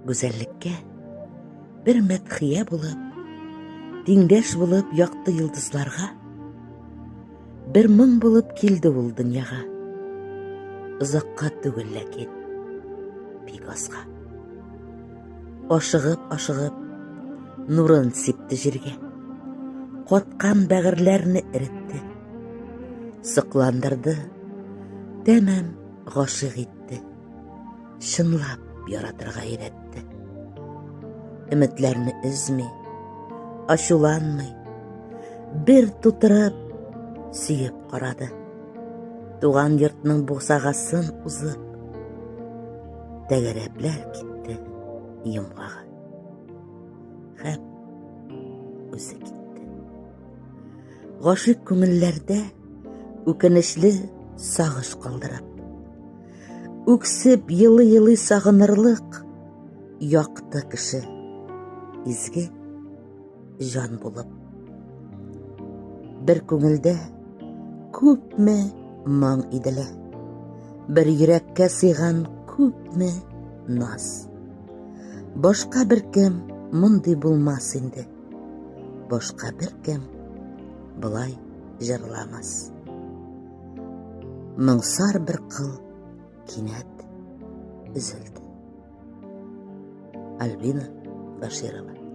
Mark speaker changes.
Speaker 1: Güzellikке bir medhiye bulup, dindeş bulup yaktı yıldızlarga, bir mın bulup kildi ul dünyaga, ızakka tügülleket, Pigosga. Aşıgıp, nurun sipti jirge, kotkan bägirlerini iritti, sıklandırdı, demem gaşık etti, şınlap yaratırga iretti. Ümitlerini üzmey, aşulanmay, bir tuturıp, suyup qaradı. Tuğan yurtның boğsağaсын uzıp, tegerepler gitti yumgaga. Hep özü gitti. Gaşık köngüllerde ökenişli sağış kaldırıp, öksüp yılı sağınırlık yaktı kişi, izgi jan bulup. Bir köngülde köpme maң idile, bir yürekке sıygan köpme naz. Başka bir kim mundi bulmaz indi, başka bir kim bulay jırlamaz. Müңsar bir kıl kinet üzüldü. Albina Bashirova.